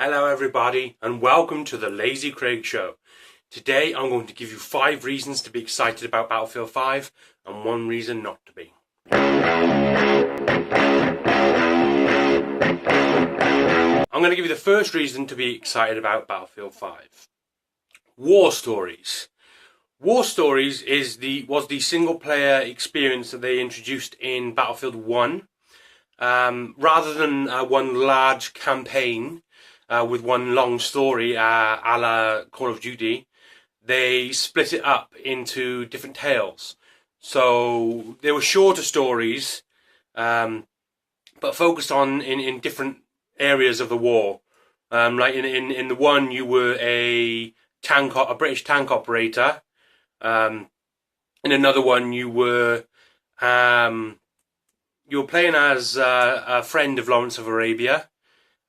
Hello everybody and welcome to the Lazy Craig Show. Today I'm going to give you 5 reasons to be excited about Battlefield 5 and 1 reason not to be. I'm going to give you the first reason to be excited about Battlefield 5. War Stories. War Stories was the single player experience that they introduced in Battlefield 1. Rather than one large campaign with one long story a la Call of Duty, they split it up into different tales. So they were shorter stories, but focused on in different areas of the war. Like in the one, you were a British tank operator. In another one, you were playing as a friend of Lawrence of Arabia.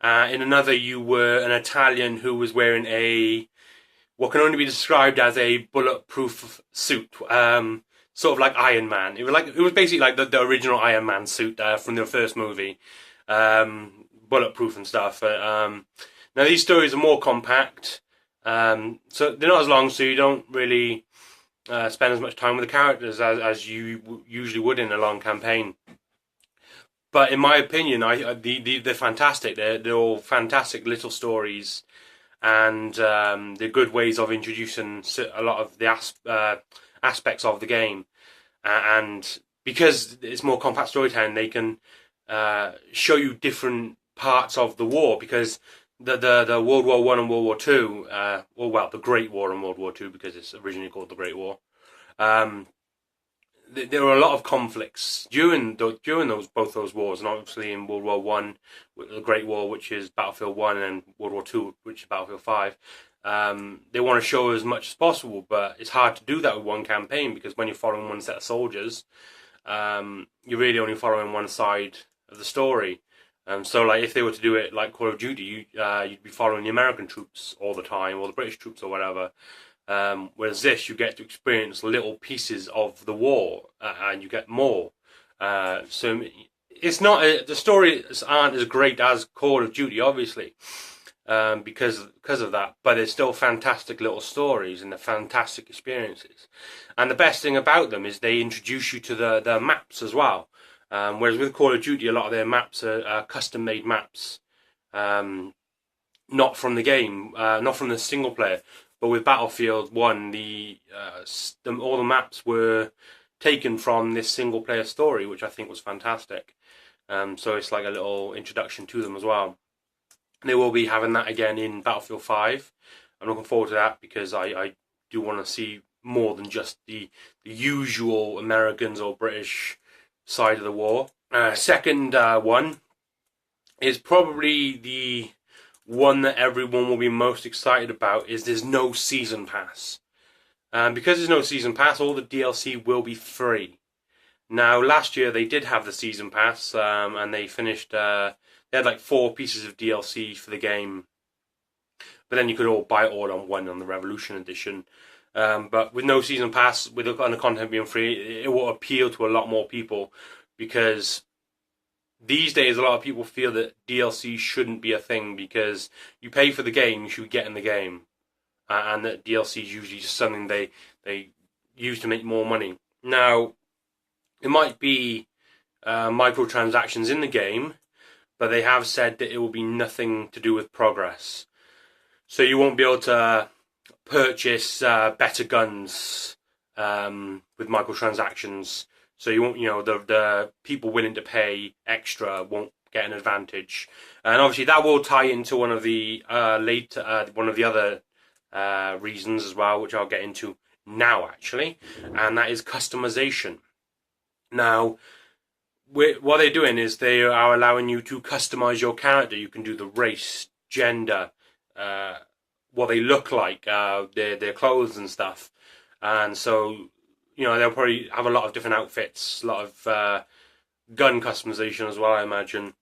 In another, you were an Italian who was wearing what can only be described as a bulletproof suit, sort of like Iron Man. It was basically like the original Iron Man suit from the first movie, bulletproof and stuff. Now these stories are more compact, so they're not as long, so you don't really spend as much time with the characters as you usually would in a long campaign. But in my opinion, they're fantastic. They're all fantastic little stories, and they're good ways of introducing a lot of the aspects of the game. And because it's more compact storytelling, they can show you different parts of the war. Because the World War I and World War II, the Great War and World War II, because it's originally called the Great War. There were a lot of conflicts during both those wars, and obviously in World War One, the Great War, which is Battlefield 1, and World War II, which is Battlefield 5. They want to show as much as possible, but it's hard to do that with one campaign, because when you're following one set of soldiers, you're really only following one side of the story. So, like, if they were to do it like Call of Duty, you'd be following the American troops all the time, or the British troops, or whatever. Whereas this, you get to experience little pieces of the war, and you get more. So it's not the stories aren't as great as Call of Duty, obviously, because of that. But they're still fantastic little stories, and they're fantastic experiences. And the best thing about them is they introduce you to the maps as well. Whereas with Call of Duty, a lot of their maps are custom-made maps, not from the game, not from the single player. But with Battlefield 1, all the maps were taken from this single-player story, which I think was fantastic. So it's like a little introduction to them as well. They will be having that again in Battlefield 5. I'm looking forward to that, because I do want to see more than just the usual Americans or British side of the war. Second one is probably the one that everyone will be most excited about, is there's no season pass. Because there's no season pass, all the DLC will be free. Now, last year they did have the season pass, and they finished. They had like 4 pieces of DLC for the game, but then you could all buy it all on one on the Revolution Edition. But with no season pass, with the content being free, it will appeal to a lot more people, because these days, a lot of people feel that DLC shouldn't be a thing, because you pay for the game, you should get in the game, and that DLC is usually just something they use to make more money. Now, it might be microtransactions in the game, but they have said that it will be nothing to do with progress. So you won't be able to purchase better guns with microtransactions. So you won't, the people willing to pay extra won't get an advantage, and obviously that will tie into one of the other reasons as well, which I'll get into now actually, and that is customization. Now, what they're doing is they are allowing you to customize your character. You can do the race, gender, what they look like, their clothes and stuff, and so, they'll probably have a lot of different outfits, a lot of gun customization as well, I imagine.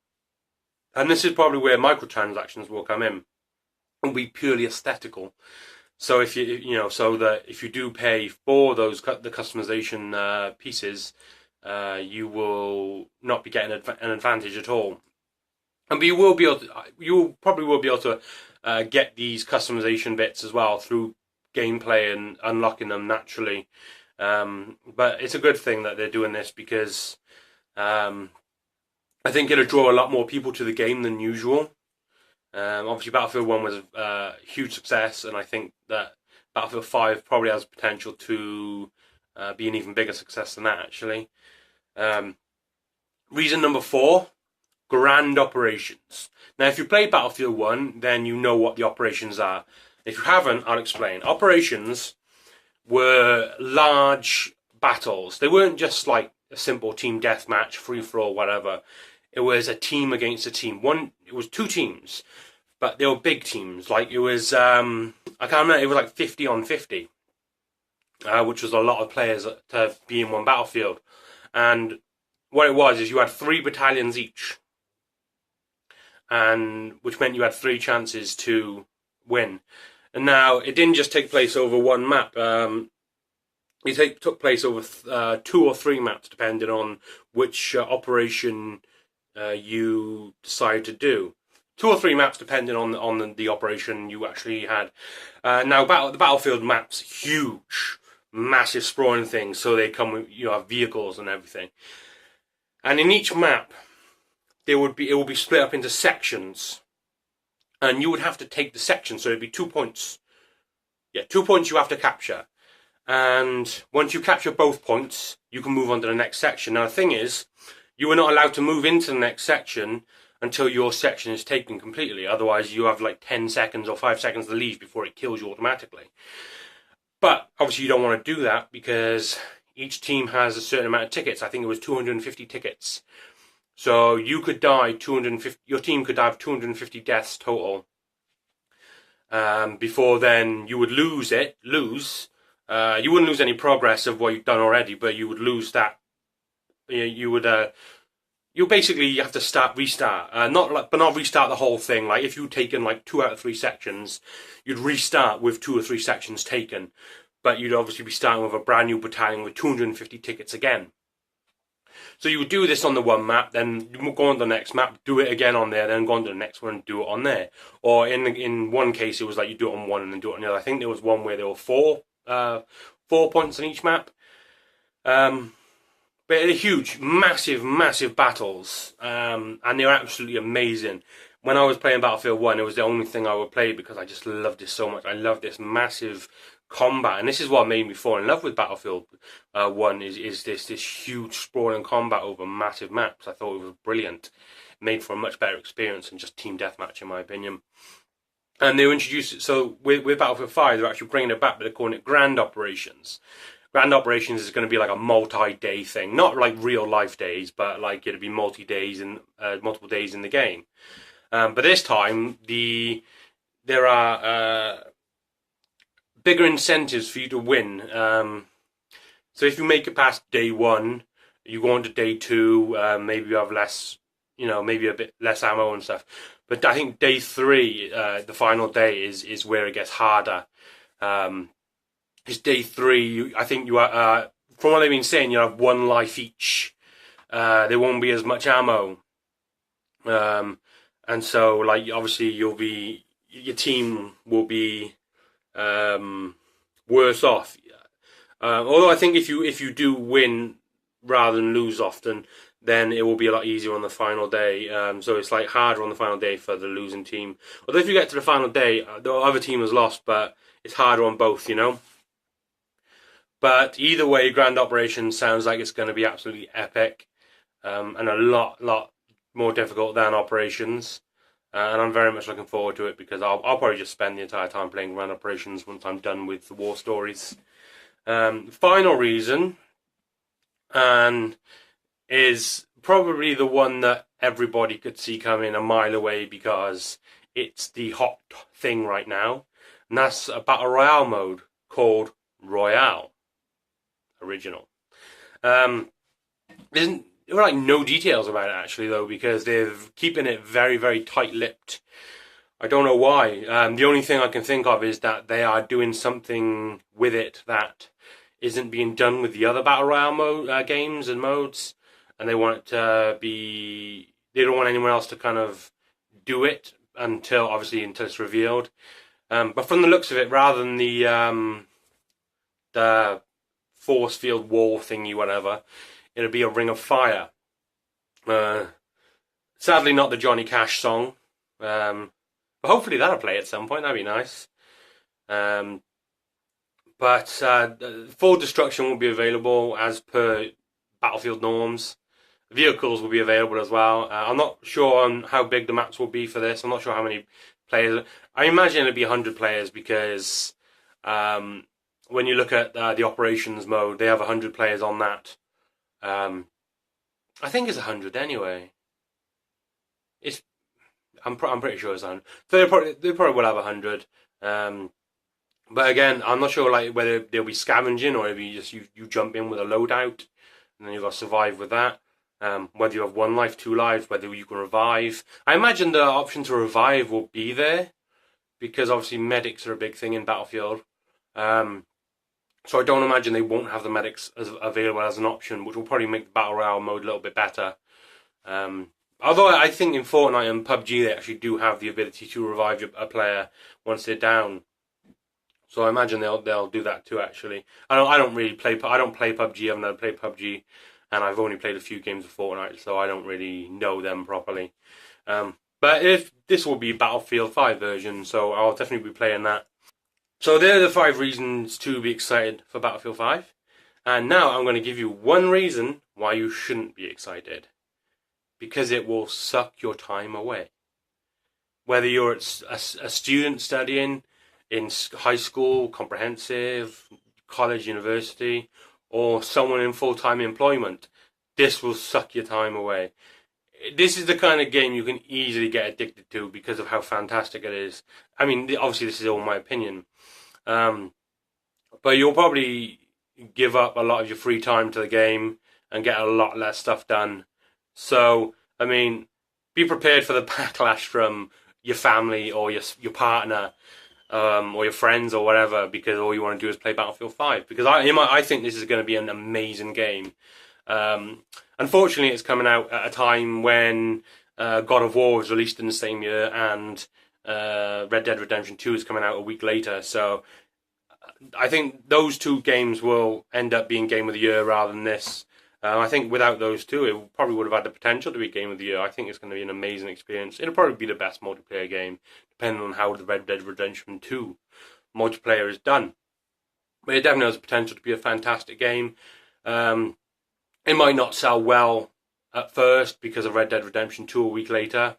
And this is probably where microtransactions will come in. It'll be purely aesthetical. So if if you do pay for the customization pieces, you will not be getting an advantage at all. but you will be able to, you probably will be able to get these customization bits as well through gameplay and unlocking them naturally. But it's a good thing that they're doing this because I think it'll draw a lot more people to the game than usual. Obviously, Battlefield 1 was a huge success, and I think that Battlefield 5 probably has potential to be an even bigger success than that, actually. Reason number 4, Grande operations. Now, if you played Battlefield 1, then you know what the operations are. If you haven't, I'll explain. Operations were large battles. They weren't just like a simple team deathmatch, free-for-all, whatever. It was a team against a team. It was 2 teams, but they were big teams. Like it was, I can't remember. It was like 50 on 50, which was a lot of players to be in one battlefield. And what it was is you had 3 battalions each, and which meant you had 3 chances to win. And now it didn't just take place over one map. It took place over 2 or 3 maps, depending on which operation you decide to do. 2 or 3 maps, depending on the operation you actually had. Now, the battlefield maps huge, massive sprawling things, so they come with vehicles and everything. And in each map, it would be split up into sections, and you would have to take the section. So it'd be 2 points. Yeah, 2 points you have to capture. And once you capture both points, you can move on to the next section. Now the thing is, you are not allowed to move into the next section until your section is taken completely. Otherwise, you have like 10 seconds or 5 seconds to leave before it kills you automatically. But obviously, you don't want to do that because each team has a certain amount of tickets. I think it was 250 tickets. So you could die 250. Your team could have 250 deaths total. Before then, you would lose. You wouldn't lose any progress of what you've done already, but you would lose that. You basically have to restart. But not restart the whole thing. Like if you'd taken like 2 out of 3 sections, you'd restart with 2 or 3 sections taken. But you'd obviously be starting with a brand new battalion with 250 tickets again. So you would do this on the one map, then you go on to the next map, do it again on there, then go on to the next one and do it on there. Or in one case, it was like you do it on one and then do it on the other. I think there was one where there were 4 points on each map. But they're huge, massive battles, and they're absolutely amazing. When I was playing Battlefield 1, it was the only thing I would play because I just loved this so much. I love this massive combat, and this is what made me fall in love with Battlefield 1 is this huge sprawling combat over massive maps. I thought it was brilliant. It made for a much better experience than just team deathmatch, in my opinion. And they introduced it, so with Battlefield 5, they're actually bringing it back, but they're calling it Grande operations. Grande operations is going to be like a multi-day thing, not like real life days, but like it'll be multiple days in the game. But this time, there are bigger incentives for you to win. So if you make it past day 1, you go on to day 2. Maybe you have less, maybe a bit less ammo and stuff. But I think day 3, the final day, is where it gets harder. It's day 3. I think you are, from what they've been saying, you have 1 life each. There won't be as much ammo, and so like obviously your team will be worse off. Although I think if you do win rather than lose often, then it will be a lot easier on the final day. So it's like harder on the final day for the losing team. Although if you get to the final day, the other team has lost, but it's harder on both, But either way, Grande Operation sounds like it's going to be absolutely epic, and a lot more difficult than Operations. And I'm very much looking forward to it because I'll probably just spend the entire time playing Grande Operations once I'm done with the war stories. Final reason, and is probably the one that everybody could see coming a mile away because it's the hot thing right now, and that's a Battle Royale mode called Royale. Original. There were like no details about it actually though, because they're keeping it very, very tight-lipped. I don't know why. The only thing I can think of is that they are doing something with it that isn't being done with the other Battle Royale games and modes, and they want it to be. They don't want anyone else to kind of do it until it's revealed. But from the looks of it, rather than the force field wall thingy, whatever, it'll be a Ring of Fire. Sadly, not the Johnny Cash song. But hopefully that'll play at some point. That'd be nice. But full destruction will be available as per Battlefield norms. Vehicles will be available as well. I'm not sure on how big the maps will be for this. I'm not sure how many players. I imagine it'll be 100 players because when you look at the operations mode, they have 100 players on that. I think it's 100 anyway. I'm pretty sure it's 100. So they probably will have 100. But again, I'm not sure like whether they'll be scavenging or if you jump in with a loadout and then you've got to survive with that. Whether you have 1 life, 2 lives, whether you can revive. I imagine the option to revive will be there because obviously medics are a big thing in Battlefield. So I don't imagine they won't have the medics available as an option, which will probably make the Battle Royale mode a little bit better. Although I think in Fortnite and PUBG they actually do have the ability to revive a player once they're down. So I imagine they'll do that too. Actually, I don't play PUBG. I've never played PUBG, and I've only played a few games of Fortnite, so I don't really know them properly. But if this will be Battlefield 5 version, so I'll definitely be playing that. So there are the 5 reasons to be excited for Battlefield 5. And now I'm going to give you one reason why you shouldn't be excited. Because it will suck your time away. Whether you're a student studying in high school, comprehensive, college, university, or someone in full-time employment, this will suck your time away. This is the kind of game you can easily get addicted to because of how fantastic it is. I mean, obviously this is all my opinion. But you'll probably give up a lot of your free time to the game and get a lot less stuff done. So, I mean, be prepared for the backlash from your family or your partner or your friends or whatever because all you want to do is play Battlefield 5. Because I think this is going to be an amazing game. Unfortunately, it's coming out at a time when God of War was released in the same year and Red Dead Redemption 2 is coming out a week later. So I think those 2 games will end up being Game of the Year rather than this. I think without those 2, it probably would have had the potential to be Game of the Year. I think it's going to be an amazing experience. It'll probably be the best multiplayer game, depending on how the Red Dead Redemption 2 multiplayer is done. But it definitely has the potential to be a fantastic game. It might not sell well at first because of Red Dead Redemption 2 a week later,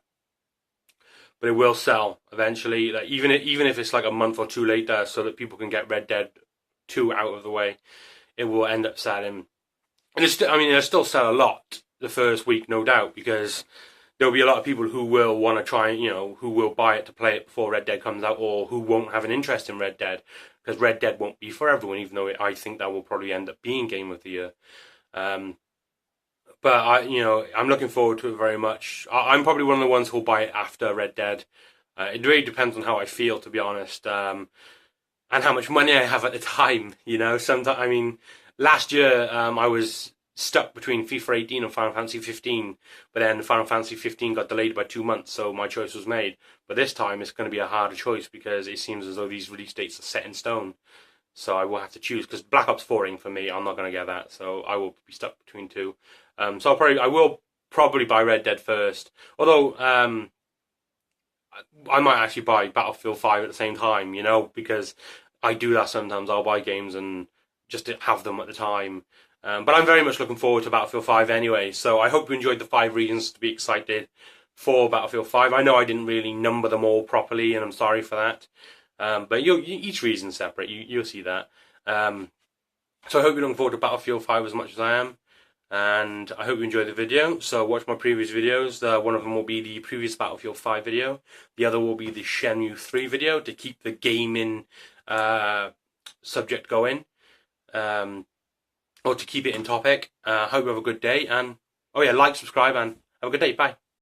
but it will sell eventually. Like even if it's like a month or 2 later, so that people can get Red Dead 2 out of the way, it will end up selling. And it'll still sell a lot the first week, no doubt, because there'll be a lot of people who will want to try, who will buy it to play it before Red Dead comes out, or who won't have an interest in Red Dead, because Red Dead won't be for everyone, even though I think that will probably end up being Game of the Year. But I'm looking forward to it very much. I'm probably one of the ones who'll buy it after Red Dead. It really depends on how I feel, to be honest, and how much money I have at the time. Sometimes, last year I was stuck between FIFA 18 and Final Fantasy 15, but then Final Fantasy 15 got delayed by 2 months, so my choice was made. But this time it's going to be a harder choice because it seems as though these release dates are set in stone. So I will have to choose, because Black Ops 4 ain't for me. I'm not going to get that, so I will be stuck between 2. So I will probably buy Red Dead first. Although I might actually buy Battlefield 5 at the same time, because I do that sometimes. I'll buy games and just to have them at the time. But I'm very much looking forward to Battlefield 5 anyway. So I hope you enjoyed the 5 reasons to be excited for Battlefield 5. I know I didn't really number them all properly, and I'm sorry for that. But each reason's separate. You'll see that. So I hope you're looking forward to Battlefield 5 as much as I am. And I hope you enjoyed the video. So watch my previous videos. One of them will be the previous Battlefield 5 video. The other will be the Shenmue 3 video to keep the gaming subject going. Or to keep it in topic. Hope you have a good day. And, like, subscribe, and have a good day. Bye.